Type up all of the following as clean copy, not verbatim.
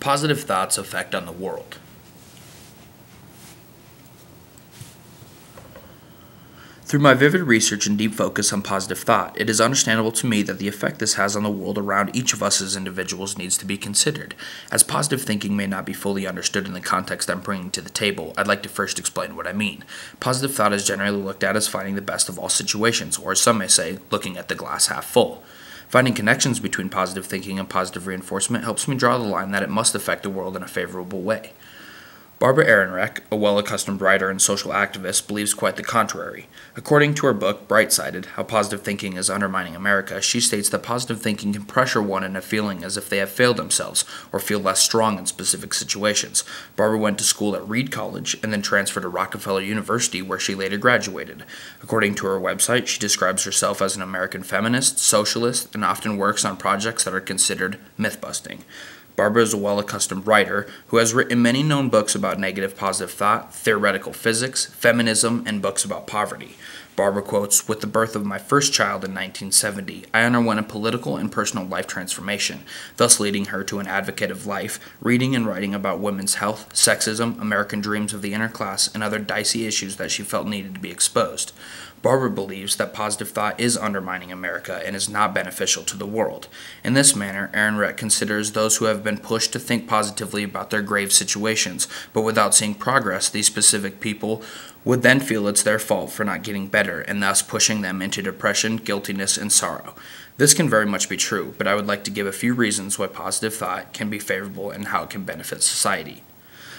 Positive thoughts' effect on the world. Through my vivid research and deep focus on positive thought, it is understandable to me that the effect this has on the world around each of us as individuals needs to be considered. As positive thinking may not be fully understood in the context I'm bringing to the table, I'd like to first explain what I mean. Positive thought is generally looked at as finding the best of all situations, or as some may say, looking at the glass half full. Finding connections between positive thinking and positive reinforcement helps me draw the line that it must affect the world in a favorable way. Barbara Ehrenreich, a well-accustomed writer and social activist, believes quite the contrary. According to her book, Bright-Sided, How Positive Thinking is Undermining America, she states that positive thinking can pressure one into feeling as if they have failed themselves or feel less strong in specific situations. Barbara went to school at Reed College and then transferred to Rockefeller University, where she later graduated. According to her website, she describes herself as an American feminist, socialist, and often works on projects that are considered myth-busting. Barbara is a well-accustomed writer who has written many known books about negative positive thought, theoretical physics, feminism, and books about poverty. Barbara quotes, "With the birth of my first child in 1970, I underwent a political and personal life transformation, thus leading her to an advocate of life, reading and writing about women's health, sexism, American dreams of the inner class, and other dicey issues that she felt needed to be exposed." Barbara believes that positive thought is undermining America and is not beneficial to the world. In this manner, Ehrenreich considers those who have been pushed to think positively about their grave situations, but without seeing progress, these specific people would then feel it's their fault for not getting better, and thus pushing them into depression, guiltiness, and sorrow. This can very much be true, but I would like to give a few reasons why positive thought can be favorable and how it can benefit society.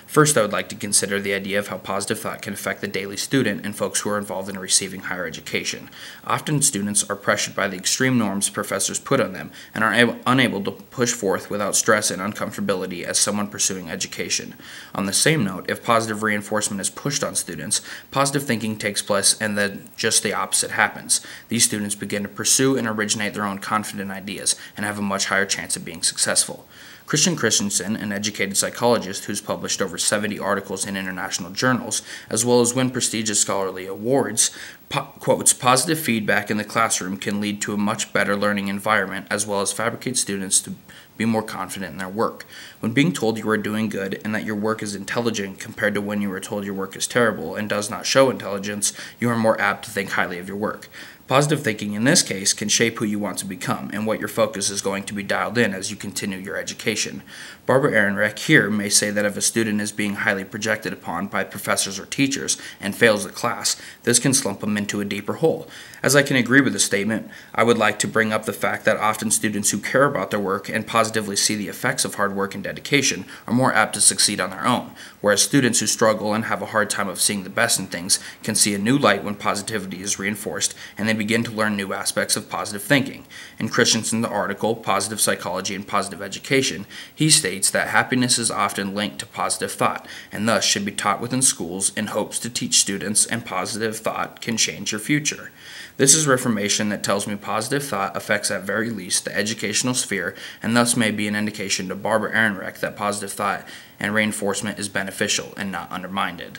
First, I would like to consider the idea of how positive thought can affect the daily student and folks who are involved in receiving higher education. Often, students are pressured by the extreme norms professors put on them and are unable to push forth without stress and uncomfortability as someone pursuing education. On the same note, if positive reinforcement is pushed on students, positive thinking takes place and then just the opposite happens. These students begin to pursue and originate their own confident ideas and have a much higher chance of being successful. Christian Christensen, an educated psychologist who's published over 70 articles in international journals, as well as win prestigious scholarly awards, quotes, "Positive feedback in the classroom can lead to a much better learning environment as well as fabricate students to be more confident in their work. When being told you are doing good and that your work is intelligent compared to when you are told your work is terrible and does not show intelligence, you are more apt to think highly of your work." Positive thinking in this case can shape who you want to become and what your focus is going to be dialed in as you continue your education. Barbara Ehrenreich here may say that if a student is being highly projected upon by professors or teachers and fails the class, this can slump them into a deeper hole. As I can agree with the statement, I would like to bring up the fact that often students who care about their work and positively see the effects of hard work and dedication are more apt to succeed on their own, whereas students who struggle and have a hard time of seeing the best in things can see a new light when positivity is reinforced and they begin to learn new aspects of positive thinking. In Christensen's article, Positive Psychology and Positive Education, he states that happiness is often linked to positive thought and thus should be taught within schools in hopes to teach students and positive thought can change your future. This is reformation that tells me positive thought affects at very least the educational sphere and thus may be an indication to Barbara Ehrenreich that positive thought and reinforcement is beneficial and not undermined.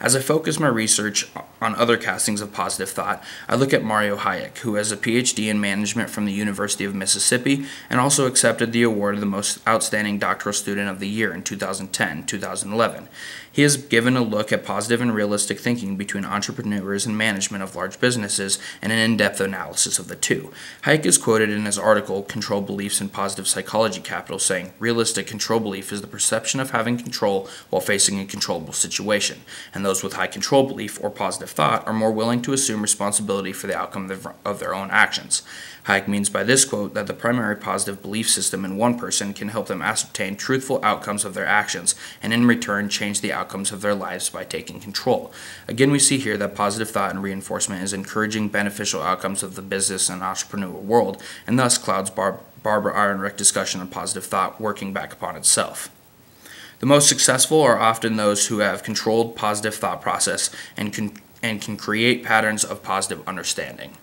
As I focus my research on other castings of positive thought, I look at Mario Hayek, who has a PhD in management from the University of Mississippi and also accepted the award of the most outstanding doctoral student of the year in 2010-2011. He has given a look at positive and realistic thinking between entrepreneurs and management of large businesses and an in-depth analysis of the two. Hayek is quoted in his article, Control Beliefs in Positive Psychology Capital, saying, "Realistic control belief is the perception of having control while facing a controllable situation, and those with high control belief or positive thought are more willing to assume responsibility for the outcome of their own actions." Hayek means by this quote that the primary positive belief system in one person can help them ascertain truthful outcomes of their actions and in return change the outcomes of their lives by taking control. Again, we see here that positive thought and reinforcement is encouraging beneficial outcomes of the business and entrepreneurial world and thus clouds Barbara Ehrenreich's discussion on positive thought working back upon itself. The most successful are often those who have controlled positive thought process and can create patterns of positive understanding.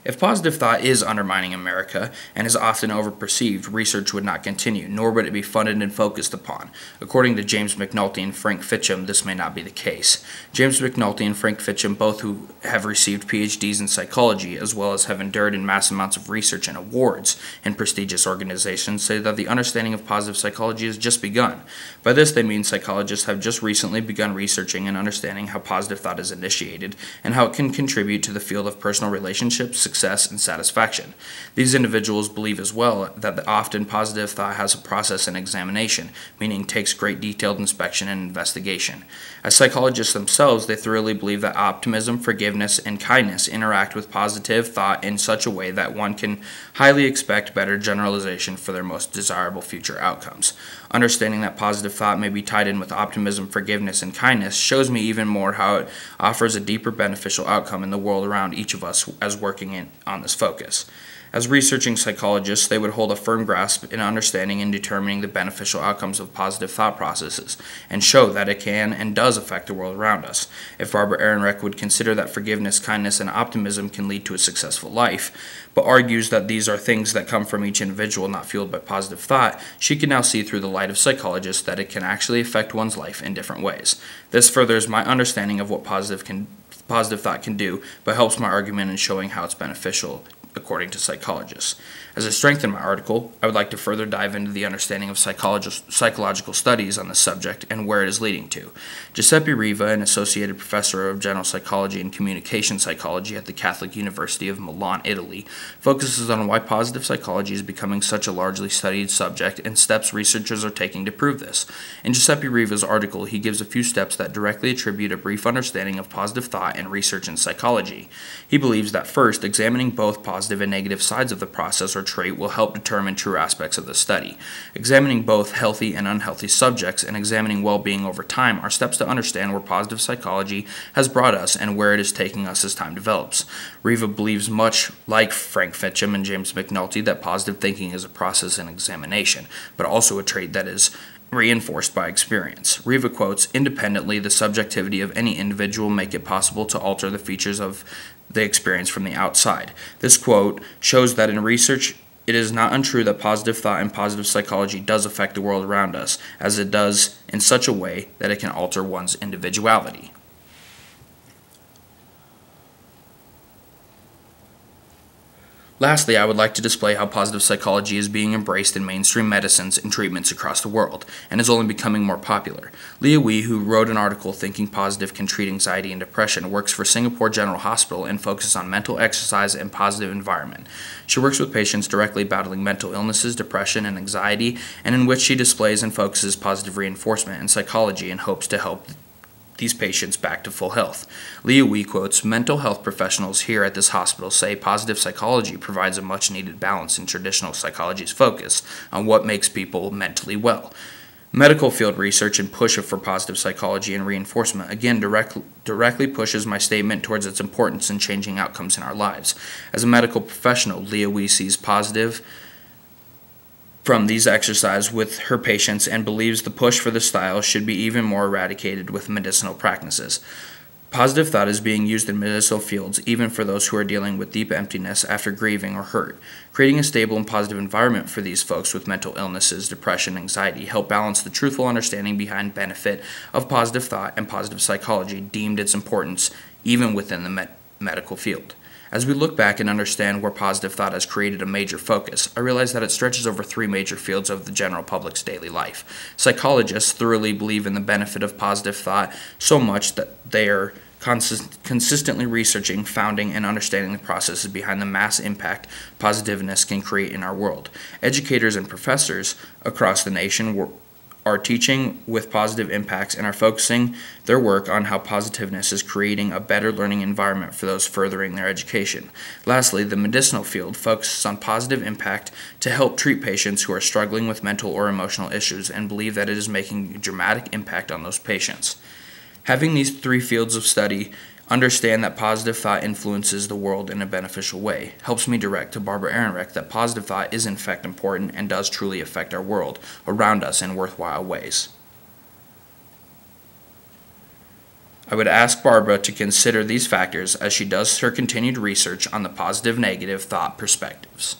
If positive thought is undermining America and is often overperceived, research would not continue, nor would it be funded and focused upon. According to James McNulty and Frank Fitcham, this may not be the case. James McNulty and Frank Fitcham, both who have received PhDs in psychology, as well as have endured in mass amounts of research and awards in prestigious organizations, say that the understanding of positive psychology has just begun. By this, they mean psychologists have just recently begun researching and understanding how positive thought is initiated and how it can contribute to the field of personal relationships, success, and satisfaction. These individuals believe as well that often positive thought has a process and examination, meaning takes great detailed inspection and investigation. As psychologists themselves, they thoroughly believe that optimism, forgiveness, and kindness interact with positive thought in such a way that one can highly expect better generalization for their most desirable future outcomes. Understanding that positive thought may be tied in with optimism, forgiveness, and kindness shows me even more how it offers a deeper beneficial outcome in the world around each of us as working on this focus. As researching psychologists, they would hold a firm grasp in understanding and determining the beneficial outcomes of positive thought processes, and show that it can and does affect the world around us. If Barbara Ehrenreich would consider that forgiveness, kindness, and optimism can lead to a successful life, but argues that these are things that come from each individual not fueled by positive thought, she can now see through the light of psychologists that it can actually affect one's life in different ways. This furthers my understanding of what positive thought can do, but helps my argument in showing how it's beneficial according to psychologists. As I strengthen my article, I would like to further dive into the understanding of psychological studies on this subject and where it is leading to. Giuseppe Riva, an associated professor of general psychology and communication psychology at the Catholic University of Milan, Italy, focuses on why positive psychology is becoming such a largely studied subject and steps researchers are taking to prove this. In Giuseppe Riva's article, he gives a few steps that directly attribute a brief understanding of positive thought and research in psychology. He believes that first, examining both positive and negative sides of the process or trait will help determine true aspects of the study. Examining both healthy and unhealthy subjects and examining well-being over time are steps to understand where positive psychology has brought us and where it is taking us as time develops. Riva believes, much like Frank Fitcham and James McNulty, that positive thinking is a process and examination, but also a trait that is reinforced by experience. Riva quotes, "Independently, the subjectivity of any individual make it possible to alter the features of the experience from the outside." This quote shows that in research, it is not untrue that positive thought and positive psychology does affect the world around us, as it does in such a way that it can alter one's individuality. Lastly, I would like to display how positive psychology is being embraced in mainstream medicines and treatments across the world, and is only becoming more popular. Leah Wee, who wrote an article, Thinking Positive Can Treat Anxiety and Depression, works for Singapore General Hospital and focuses on mental exercise and positive environment. She works with patients directly battling mental illnesses, depression, and anxiety, and in which she displays and focuses positive reinforcement and psychology in hopes to help these patients back to full health. Leah Wee quotes, "Mental health professionals here at this hospital say positive psychology provides a much-needed balance in traditional psychology's focus on what makes people mentally well. Medical field research and push for positive psychology and reinforcement again directly pushes my statement towards its importance in changing outcomes in our lives. As a medical professional, Leah Wee sees positive from these exercises with her patients and believes the push for the style should be even more eradicated with medicinal practices. Positive thought is being used in medicinal fields even for those who are dealing with deep emptiness after grieving or hurt. Creating a stable and positive environment for these folks with mental illnesses, depression, anxiety help balance the truthful understanding behind benefit of positive thought and positive psychology deemed its importance even within the medical field." As we look back and understand where positive thought has created a major focus, I realize that it stretches over three major fields of the general public's daily life. Psychologists thoroughly believe in the benefit of positive thought so much that they are consistently researching, founding, and understanding the processes behind the mass impact positiveness can create in our world. Educators and professors across the nation are teaching with positive impacts and are focusing their work on how positiveness is creating a better learning environment for those furthering their education. Lastly, the medicinal field focuses on positive impact to help treat patients who are struggling with mental or emotional issues and believe that it is making a dramatic impact on those patients. Having these three fields of study understand that positive thought influences the world in a beneficial way helps me direct to Barbara Ehrenreich that positive thought is in fact important and does truly affect our world around us in worthwhile ways. I would ask Barbara to consider these factors as she does her continued research on the positive-negative thought perspectives.